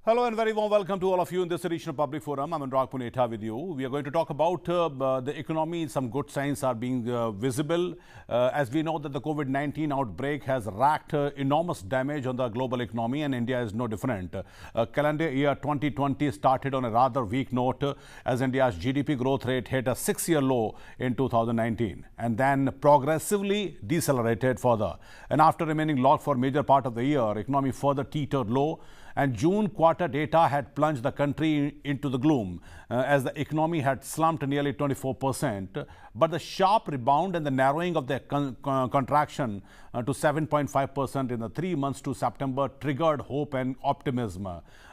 Hello and very warm welcome to all of you in this edition of Public Forum. I'm Anurag Puneta with you. We are going to talk about the economy. Some good signs are being visible. As we know that the COVID-19 outbreak has racked enormous damage on the global economy, and India is no different. Calendar year 2020 started on a rather weak note as India's GDP growth rate hit a 6-year low in 2019 and then progressively decelerated further. And after remaining locked for a major part of the year, economy further teetered low. And June quarter data had plunged the country into the gloom as the economy had slumped nearly 24%. But the sharp rebound and the narrowing of the contraction to 7.5% in the 3 months to September triggered hope and optimism.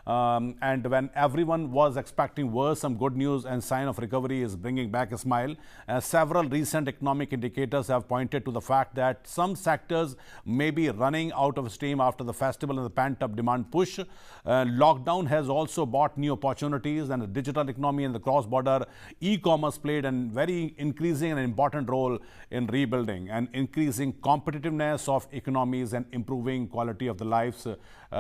And when everyone was expecting worse, some good news and sign of recovery is bringing back a smile. Several recent economic indicators have pointed to the fact that some sectors may be running out of steam after the festival and the pent-up demand push. Lockdown has also brought new opportunities, and the digital economy and the cross-border e-commerce played a very increasing and important role in rebuilding and increasing competitiveness of economies and improving quality of the lives,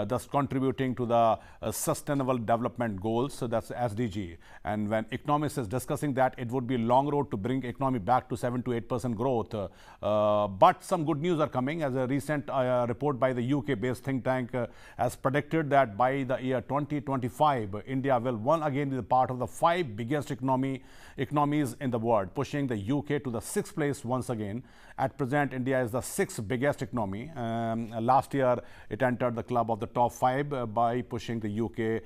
thus contributing to the sustainable development goals. So that's SDG. And when economists is discussing that, it would be a long road to bring economy back to 7 to 8% growth. But some good news are coming, as a recent report by the UK-based think tank has predicted that by the year 2025, India will once again be the part of the 5 biggest economies in the world, pushing the UK to the 6th place once again. At present, India is the 6th biggest economy. Last year, it entered the club of the top 5 by pushing the UK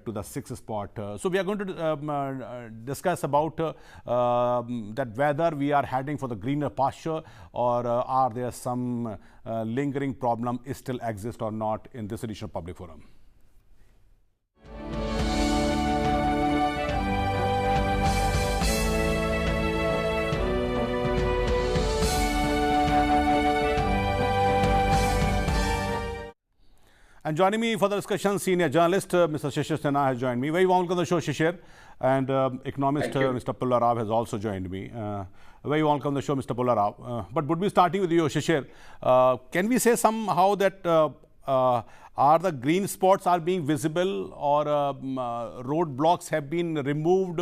to the 6th spot. So we are going to discuss about that whether we are heading for the greener pasture, or are there some lingering problem still exist or not in this edition of Public Forum. And joining me for the discussion, senior journalist Mr. Shishir Sinha has joined me. Very warm welcome to the show, Shishir. And economist Mr. Pullarao has also joined me. Very welcome to the show, Mr. Pullarao. But would be starting with you, Shishir. Can we say somehow that are the green spots are being visible, or roadblocks have been removed?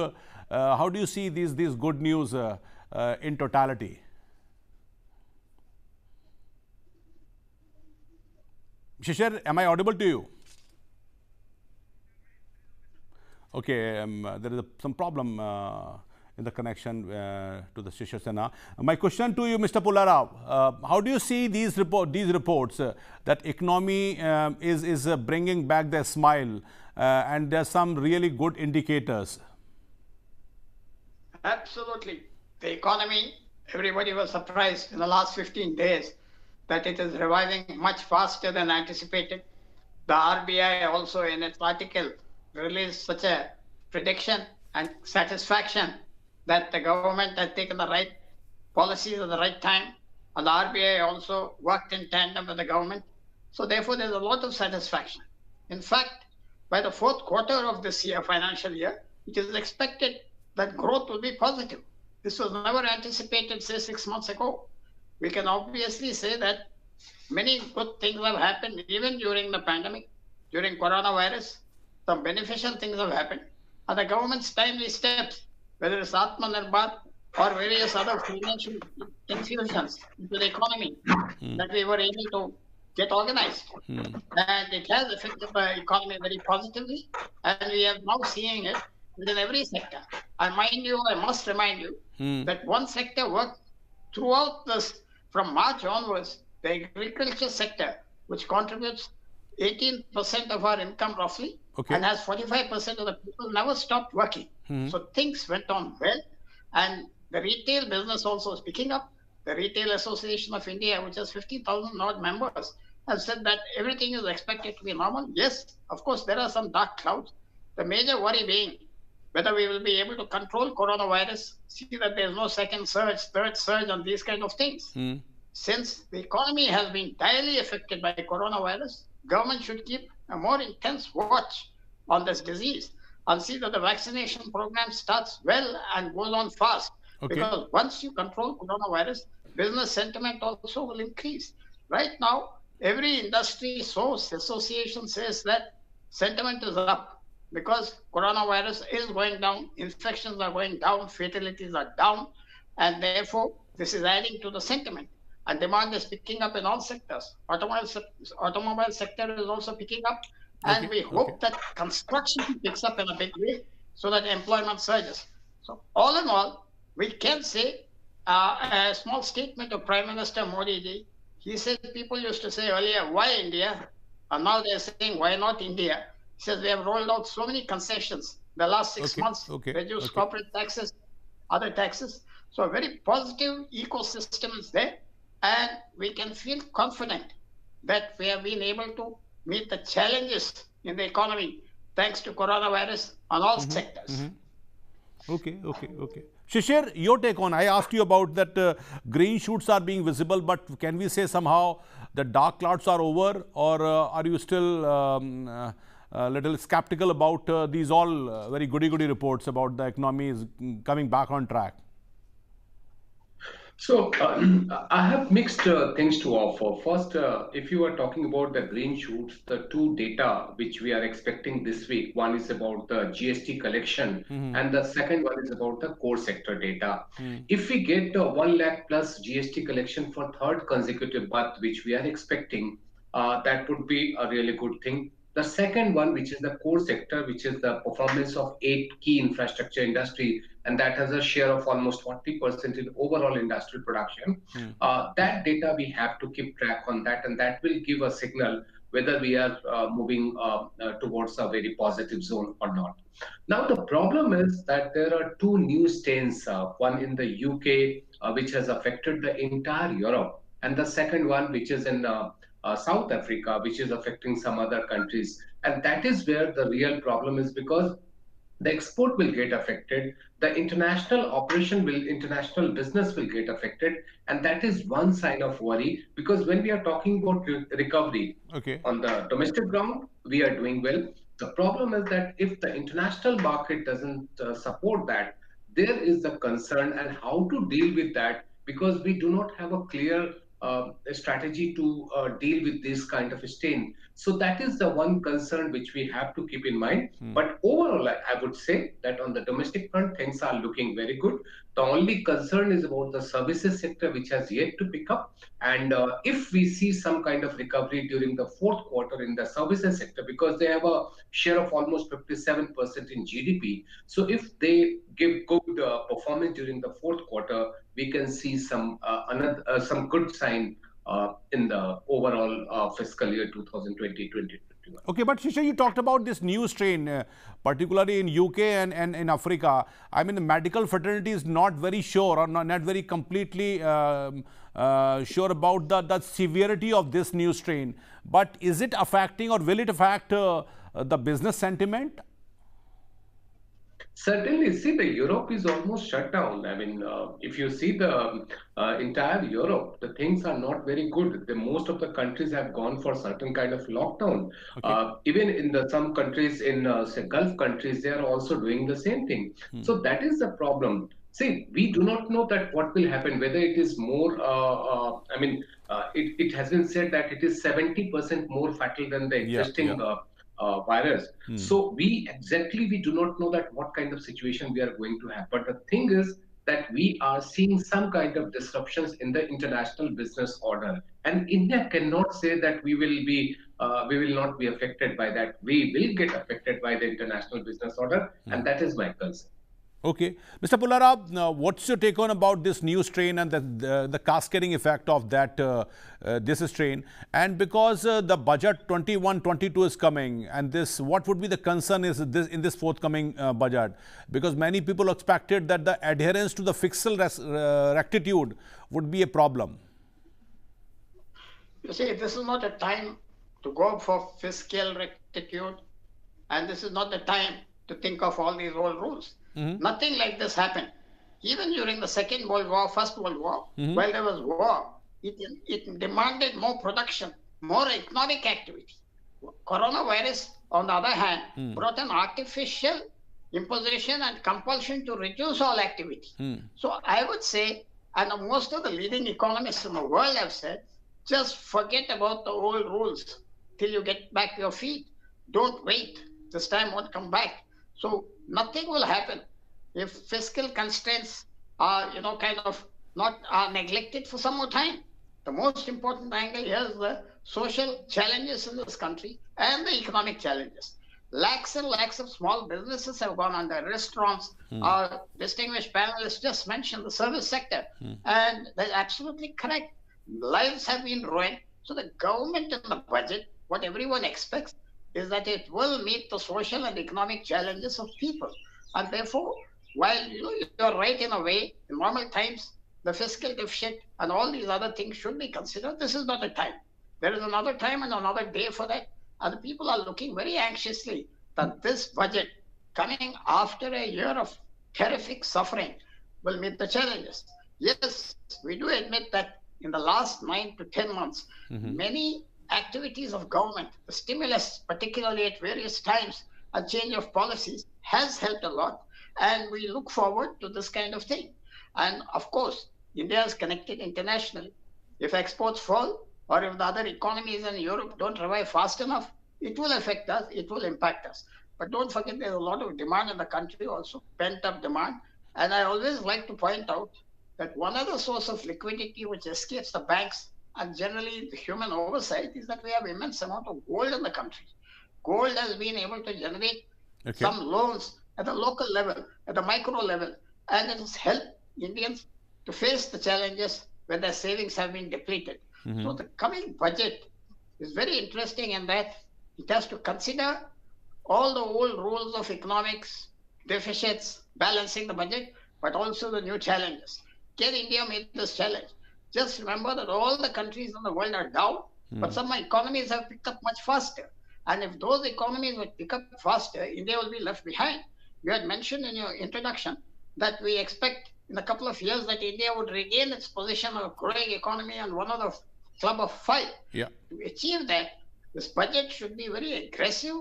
How do you see these good news in totality? Shishir, am I audible to you? Okay, there is some problem in the connection to the Shishir Sinha. My question to you, Mr. Pullarao, how do you see these reports that economy is bringing back their smile, and there's some really good indicators? Absolutely. The economy, everybody was surprised in the last 15 days that it is reviving much faster than anticipated. The RBI also in its article released such a prediction and satisfaction that the government had taken the right policies at the right time, and the RBI also worked in tandem with the government. So therefore, there's a lot of satisfaction. In fact, by the 4th quarter of this year, financial year, it is expected that growth will be positive. This was never anticipated, say, 6 months ago. We can obviously say that many good things have happened even during the pandemic, during coronavirus. Some beneficial things have happened. And the government's timely steps, whether it's Atmanirbhar or various other financial infusions into the economy, that we were able to get organized. And it has affected the economy very positively. And we are now seeing it within every sector. And mind you, I must remind you that one sector worked throughout this. From March onwards, the agriculture sector, which contributes 18% of our income roughly, and has 45% of the people, never stopped working. So things went on well. And the retail business also is picking up. The Retail Association of India, which has 50,000 odd members, has said that everything is expected to be normal. Yes, of course, there are some dark clouds. The major worry being whether we will be able to control coronavirus, see that there is no second surge, third surge, and these kind of things. Since the economy has been direly affected by coronavirus, government should keep a more intense watch on this disease and see that the vaccination program starts well and goes on fast. Because once you control coronavirus, business sentiment also will increase. Right now, every industry source association says that sentiment is up because coronavirus is going down, infections are going down, fatalities are down, and therefore this is adding to the sentiment. And demand is picking up in all sectors. Automobile sector is also picking up, and Okay, we okay. hope that construction picks up in a big way so that employment surges. So all in all, we can say a small statement of Prime Minister Modi ji. He said people used to say earlier, why India? And now they're saying, why not India? He says we have rolled out so many concessions the last Okay, 6 months, okay, reduced okay. corporate taxes, other taxes. So a very positive ecosystem is there, and we can feel confident that we have been able to meet the challenges in the economy thanks to coronavirus on all sectors. Okay, okay, okay. Shishir, your take on, I asked you about that green shoots are being visible, but can we say somehow the dark clouds are over, or are you still a little skeptical about these all very goody-goody reports about the economy is coming back on track? So I have mixed things to offer. First, if you are talking about the green shoots, the two data which we are expecting this week, one is about the GST collection, and the second one is about the core sector data. If we get 1 lakh plus GST collection for third consecutive month, which we are expecting, that would be a really good thing. The second one, which is the core sector, which is the performance of 8 key infrastructure industry, and that has a share of almost 40% in overall industrial production. That data we have to keep track on that, and that will give a signal whether we are moving towards a very positive zone or not. Now, the problem is that there are two new strains, one in the UK, which has affected the entire Europe, and the second one, which is in South Africa, which is affecting some other countries. And that is where the real problem is, because the export will get affected, the international business will get affected, and that is one sign of worry, because when we are talking about recovery Okay. on the domestic ground, we are doing well. The problem is that if the international market doesn't support that, there is the concern and how to deal with that, because we do not have a clear strategy to deal with this kind of strain. So that is the one concern which we have to keep in mind. But overall, I would say that on the domestic front, things are looking very good. The only concern is about the services sector, which has yet to pick up. And if we see some kind of recovery during the fourth quarter in the services sector, because they have a share of almost 57% in GDP. So if they give good performance during the fourth quarter, we can see some good sign in the overall fiscal year 2020-2021. Okay, but Shisha, you talked about this new strain, particularly in UK and in Africa. I mean, the medical fraternity is not very sure, or not very completely sure about the severity of this new strain. But is it affecting, or will it affect the business sentiment? Certainly, see, the Europe is almost shut down. I mean, if you see the entire Europe, the things are not very good. Most of the countries have gone for certain kind of lockdown. Okay. Even in some countries, in say Gulf countries, they are also doing the same thing. So that is the problem. See, we do not know that what will happen, whether it is more, it has been said that it is 70% more fatal than the Yeah, yeah. existing virus. So we do not know that what kind of situation we are going to have. But the thing is that we are seeing some kind of disruptions in the international business order, and India cannot say that we will not be affected by that. We will get affected by the international business order, and that is my concern. Okay. Mr. Pullarao, what's your take on about this new strain and the cascading effect of that this strain? And because the budget 21-22 is coming, and this, what would be the concern is this in this forthcoming budget? Because many people expected that the adherence to the fiscal rectitude would be a problem. You see, this is not a time to go for fiscal rectitude, and this is not the time to think of all these old rules. Nothing like this happened. Even during the Second World War, First World War, while there was war, it demanded more production, more economic activity. Coronavirus, on the other hand, brought an artificial imposition and compulsion to reduce all activity. So I would say, and most of the leading economists in the world have said, just forget about the old rules till you get back your feet. Don't wait. This time won't come back. So nothing will happen if fiscal constraints are, kind of not are neglected for some more time. The most important angle here is the social challenges in this country and the economic challenges. Lakhs and lakhs of small businesses have gone under. Restaurants, our distinguished panelists just mentioned the service sector. And that's absolutely correct. Lives have been ruined. So the government in the budget, what everyone expects is that it will meet the social and economic challenges of people. And therefore, while you're right in a way, in normal times, the fiscal deficit and all these other things should be considered. This is not the time. There is another time and another day for that. And the people are looking very anxiously that this budget, coming after a year of terrific suffering, will meet the challenges. Yes, we do admit that in the last 9 to 10 months, many activities of government, the stimulus, particularly at various times, a change of policies has helped a lot. And we look forward to this kind of thing. And of course, India is connected internationally. If exports fall, or if the other economies in Europe don't revive fast enough, it will affect us, it will impact us. But don't forget, there's a lot of demand in the country also, pent up demand. And I always like to point out that one other source of liquidity which escapes the banks and generally the human oversight is that we have immense amount of gold in the country. Gold has been able to generate some loans at the local level, at the micro level, and it has helped Indians to face the challenges when their savings have been depleted. So the coming budget is very interesting in that it has to consider all the old rules of economics, deficits, balancing the budget, but also the new challenges. Can India meet this challenge? Just remember that all the countries in the world are down, but some economies have picked up much faster. And if those economies would pick up faster, India will be left behind. You had mentioned in your introduction that we expect in a couple of years that India would regain its position of growing economy and one of the club of five. Yeah. To achieve that, this budget should be very aggressive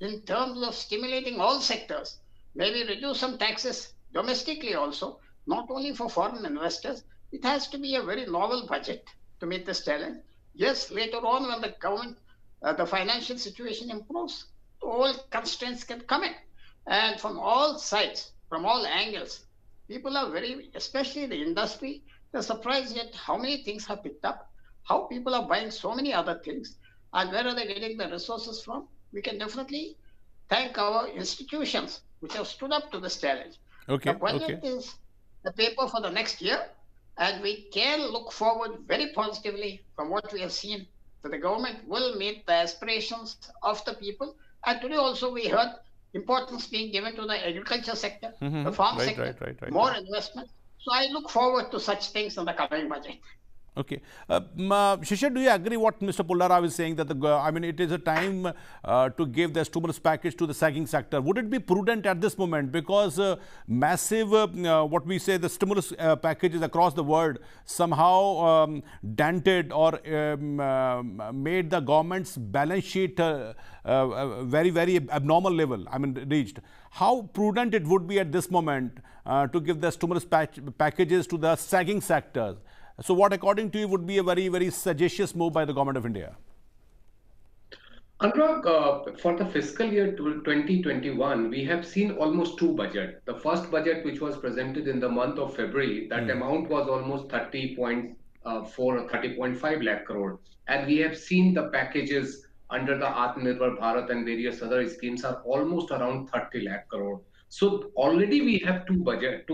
in terms of stimulating all sectors. Maybe reduce some taxes domestically also, not only for foreign investors. It has to be a very novel budget to meet this challenge. Yes, later on when the government, the financial situation improves, all constraints can come in. And from all sides, from all angles, people are very, especially the industry, they're surprised at how many things have picked up, how people are buying so many other things, and where are they getting the resources from. We can definitely thank our institutions which have stood up to this challenge. The budget is the paper for the next year, and we can look forward very positively from what we have seen that the government will meet the aspirations of the people. And today also we heard importance being given to the agriculture sector, the farm sector, more investment. So I look forward to such things in the coming budget. Okay. Shishir, do you agree what Mr. Pullarao is saying that it is a time to give the stimulus package to the sagging sector? Would it be prudent at this moment because massive, what we say, the stimulus packages across the world somehow dented or made the government's balance sheet very, very abnormal level, reached? How prudent it would be at this moment to give the stimulus packages to the sagging sectors? So what, according to you, would be a very, very sagacious move by the government of India? Anurag, for the fiscal year 2021, we have seen almost two budgets. The first budget, which was presented in the month of February, that amount was almost 30.4 or 30.5 lakh crore. And we have seen the packages under the Atmanirbhar Bharat and various other schemes are almost around 30 lakh crore. So already we have two budget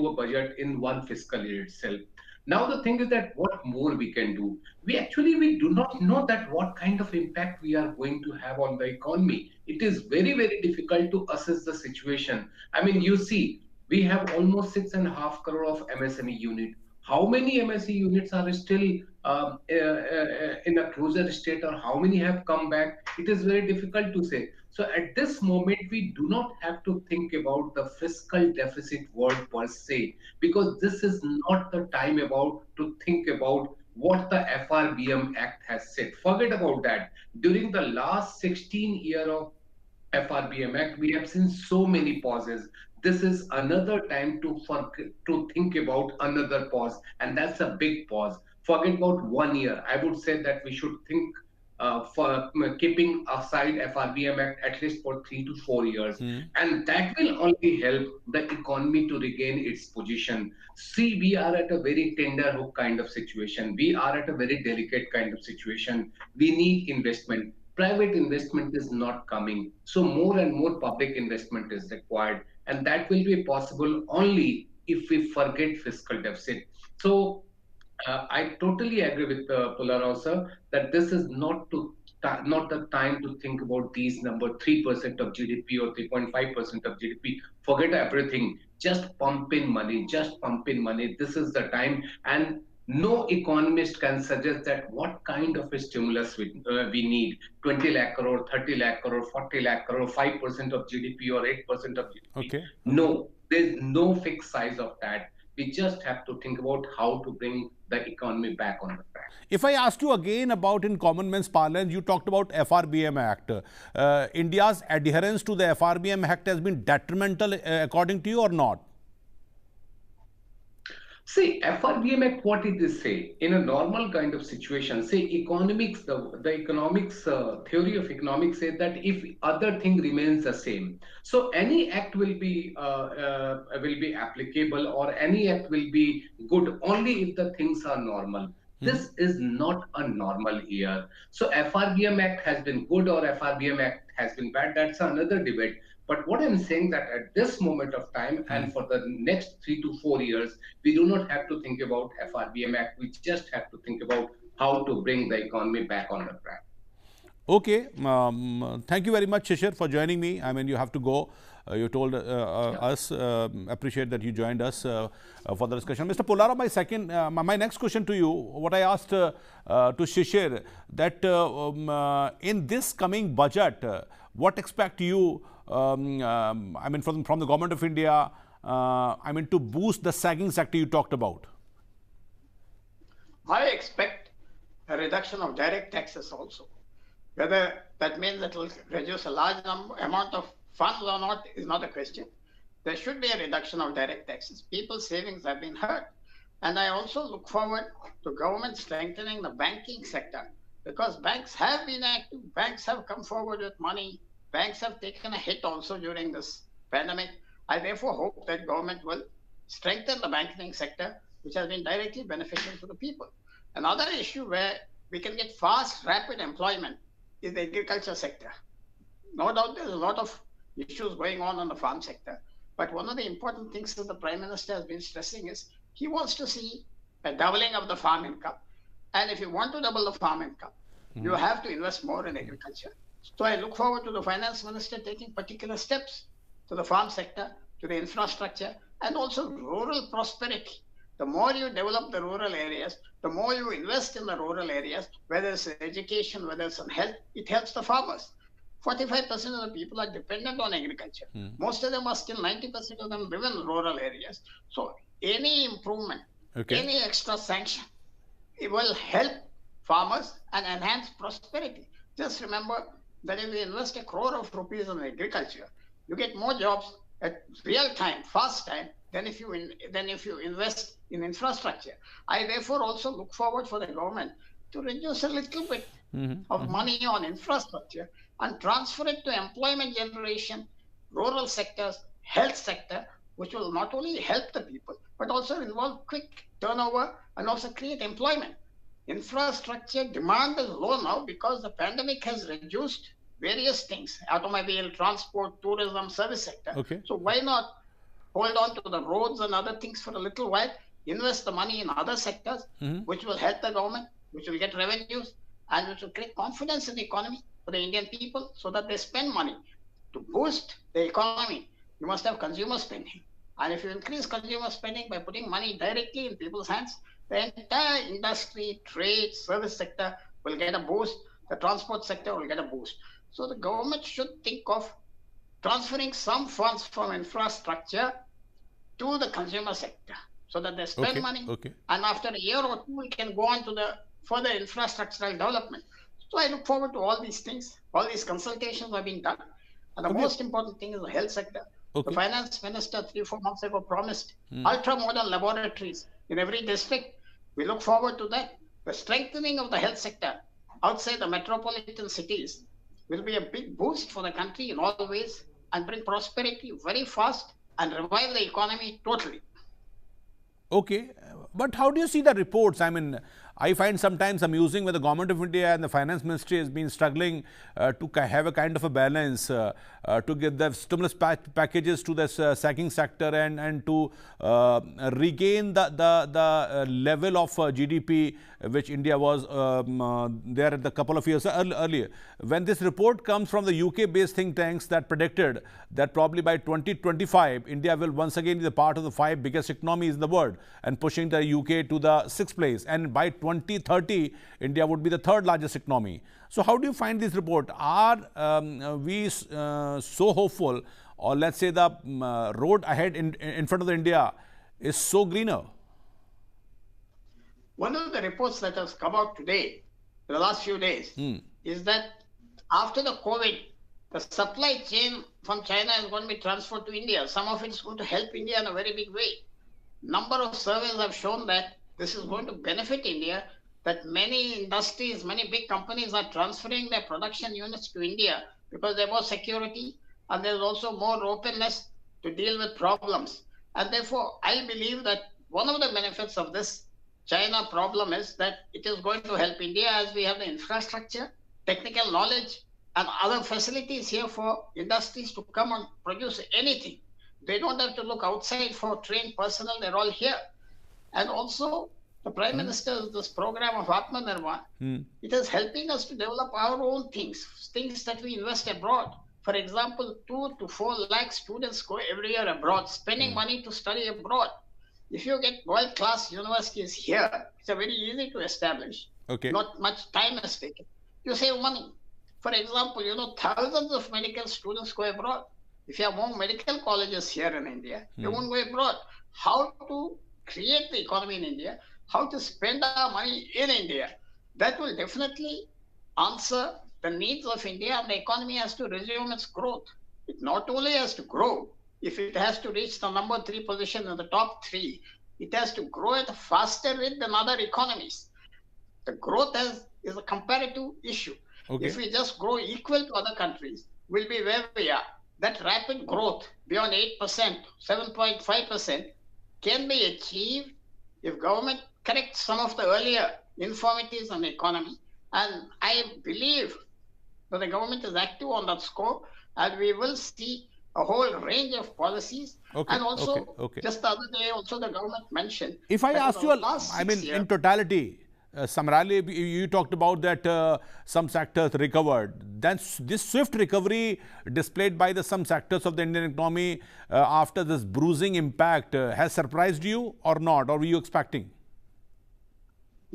in one fiscal year itself. Now the thing is that what more we can do? We do not know that what kind of impact we are going to have on the economy. It is very, very difficult to assess the situation. You see, we have almost 6.5 crore of MSME unit. How many MSME units are still in a closure state, or how many have come back? It is very difficult to say. So at this moment, we do not have to think about the fiscal deficit word per se, because this is not the time to think about what the FRBM Act has said. Forget about that. During the last 16 years of FRBM Act, we have seen so many pauses. This is another time to think about another pause, and that's a big pause. Forget about 1 year. I would say that we should think for keeping aside FRBM Act at least for 3 to 4 years. And that will only help the economy to regain its position. See, we are at a very tender hook kind of situation. We are at a very delicate kind of situation. We need investment. Private investment is not coming. So more and more public investment is required. And that will be possible only if we forget fiscal deficit. So I totally agree with Pullarao sir that this is not the time to think about these number 3% of GDP or 3.5% of GDP. Forget everything. Just pump in money. Just pump in money. This is the time. And no economist can suggest that what kind of a stimulus we need 20 lakh crore, 30 lakh crore, 40 lakh crore, 5% of GDP or 8% of GDP. Okay. No, there's no fixed size of that. We just have to think about how to bring the economy back on the track. If I asked you again about in common man's parlance, you talked about FRBM Act. India's adherence to the FRBM Act has been detrimental according to you or not? See, FRBM Act, what did they say? In a normal kind of situation, say economics, the economics theory of economics says that if other thing remains the same, so any act will be applicable or any act will be good only if the things are normal. This is not a normal year. So FRBM Act has been good or FRBM Act has been bad. That's another debate. But what I'm saying that at this moment of time and for the next 3 to 4 years, we do not have to think about FRBM Act. We just have to think about how to bring the economy back on the track. Okay. Thank you very much, Shishir, for joining me. I mean, you have to go. You told us, appreciate that you joined us for the discussion. Mr. Pullarao, my next question to you, what I asked to Shishir, that in this coming budget, what expect you, I mean, from the government of India, I mean, to boost the sagging sector you talked about? I expect a reduction of direct taxes also. Whether that means it will reduce a large amount of funds or not is not a question. There should be a reduction of direct taxes. People's savings have been hurt. And I also look forward to government strengthening the banking sector because banks have been active. Banks have come forward with money. Banks have taken a hit also during this pandemic. I therefore hope that government will strengthen the banking sector, which has been directly beneficial to the people. Another issue where we can get fast, rapid employment is the agriculture sector. No doubt there's a lot of issues going on in the farm sector. But one of the important things that the Prime Minister has been stressing is he wants to see a doubling of the farm income. And if you want to double the farm income, you have to invest more in agriculture. So I look forward to the Finance Minister taking particular steps to the farm sector, to the infrastructure, and also rural prosperity. The more you develop the rural areas, the more you invest in the rural areas, whether it's education, whether it's on health, it helps the farmers. 45% of the people are dependent on agriculture. Most of them are still, 90% of them live in rural areas. So any improvement, any extra sanction, it will help farmers and enhance prosperity. Just remember that if you invest ₹1 crore in agriculture, you get more jobs at real time, fast time, than if you invest in infrastructure. I therefore also look forward for the government to reduce a little bit of money on infrastructure and transfer it to employment generation, rural sectors, health sector, which will not only help the people, but also involve quick turnover and also create employment. Infrastructure demand is low now because the pandemic has reduced various things, automobile, transport, tourism, service sector. So why not hold on to the roads and other things for a little while, invest the money in other sectors, which will help the government, which will get revenues, and which will create confidence in the economy for the Indian people so that they spend money. To boost the economy, you must have consumer spending. And if you increase consumer spending by putting money directly in people's hands, the entire industry, trade, service sector will get a boost. The transport sector will get a boost. So the government should think of transferring some funds from infrastructure to the consumer sector so that they spend money. And after a year or two, we can go on to the further infrastructural development. So I look forward to all these things. All these consultations are being done. And the most important thing is the health sector. The finance minister 3 or 4 months ago promised ultra-modern laboratories in every district. We look forward to that. The strengthening of the health sector outside the metropolitan cities will be a big boost for the country in all ways and bring prosperity very fast and revive the economy totally. Okay, but how do you see the reports? I mean, I find sometimes amusing when the government of India and the finance ministry has been struggling to have a kind of a balance to give the stimulus packages to this sacking sector and to regain the level of GDP which India was there at a couple of years earlier. When this report comes from the UK-based think tanks that predicted that probably by 2025, India will once again be the part of the 5 biggest economies in the world and pushing the UK to the 6th place. And by 2030, India would be the 3rd largest economy. So how do you find this report? Are we so hopeful, or let's say the road ahead in front of the India is so greener? One of the reports that has come out today, in the last few days, is that after the COVID, the supply chain from China is going to be transferred to India. Some of it is going to help India in a very big way. Number of surveys have shown that this is going to benefit India, that many industries, many big companies are transferring their production units to India because there's more security and there's also more openness to deal with problems. And therefore, I believe that one of the benefits of this China problem is that it is going to help India as we have the infrastructure, technical knowledge, and other facilities here for industries to come and produce anything. They don't have to look outside for trained personnel, they're all here. And also, the Prime Minister's this program of Atmanirbhar, it is helping us to develop our own things that we invest abroad. For example, 2 to 4 lakh students go every year abroad, spending money to study abroad. If you get world-class universities here, it's very easy to establish. Okay. Not much time is taken. You save money. For example, thousands of medical students go abroad. If you have more medical colleges here in India, they won't go abroad. How to create the economy in India, how to spend our money in India, that will definitely answer the needs of India, and the economy has to resume its growth. It not only has to grow, if it has to reach the number 3 position in the top 3, it has to grow at a faster rate than other economies. The growth is a comparative issue. Okay. If we just grow equal to other countries, we'll be where we are. That rapid growth beyond 8%, 7.5% can be achieved if government corrects some of the earlier infirmities on the economy. And I believe that the government is active on that score, and we will see a whole range of policies. Okay, And also, okay. just the other day, also the government mentioned. If I ask you, in totality, summarily, you talked about that some sectors recovered. Then this swift recovery displayed by some sectors of the Indian economy after this bruising impact has surprised you or not? Or were you expecting?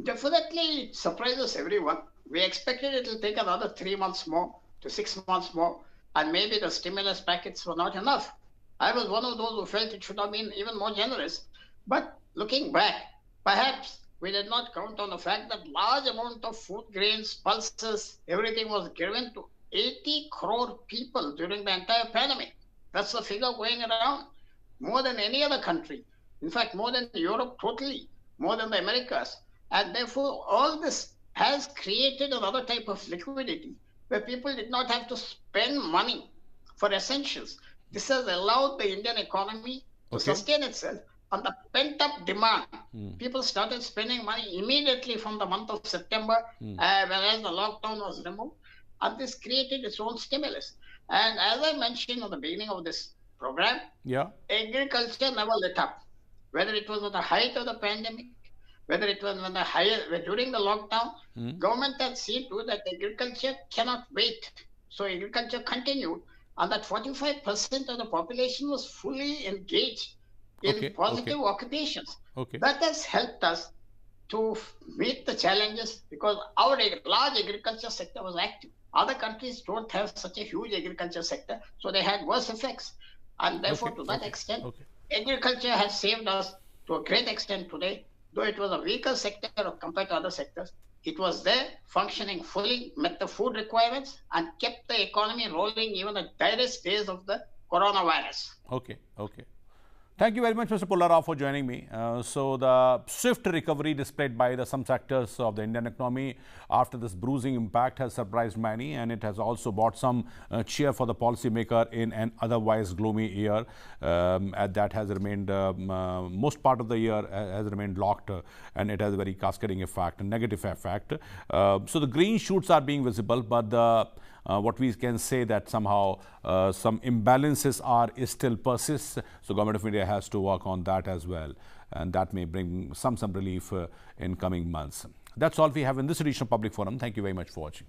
Definitely, it surprises everyone. We expected it will take another 3 months more to 6 months more, and maybe the stimulus packets were not enough. I was one of those who felt it should have been even more generous. But looking back, perhaps we did not count on the fact that large amount of food grains, pulses, everything was given to 80 crore people during the entire pandemic. That's the figure going around. More than any other country. In fact, more than Europe totally, more than the Americas. And therefore, all this has created another type of liquidity where people did not have to spend money for essentials. This has allowed the Indian economy to sustain itself on the pent-up demand. People started spending money immediately from the month of September, whereas the lockdown was removed. And this created its own stimulus. And as I mentioned at the beginning of this program, agriculture never let up. Whether it was at the height of the pandemic, whether it was during the lockdown, government had seen to that agriculture cannot wait. So agriculture continued, and that 45% of the population was fully engaged in positive occupations. That has helped us to meet the challenges because our large agriculture sector was active. Other countries don't have such a huge agriculture sector, so they had worse effects. And therefore, to that extent, agriculture has saved us to a great extent today. Though it was a weaker sector compared to other sectors, it was there, functioning fully, met the food requirements, and kept the economy rolling even the direst days of the coronavirus. Okay. Thank you very much, Mr. Pullarao, for joining me. So the swift recovery displayed by some sectors of the Indian economy after this bruising impact has surprised many, and it has also brought some cheer for the policymaker in an otherwise gloomy year. That has remained, most part of the year has remained locked, and it has a very cascading effect, a negative effect. So the green shoots are being visible, but what we can say that somehow some imbalances are still persist. So Government of India has to work on that as well, and that may bring some relief in coming months. That's all we have in this edition of Public Forum. Thank you very much for watching.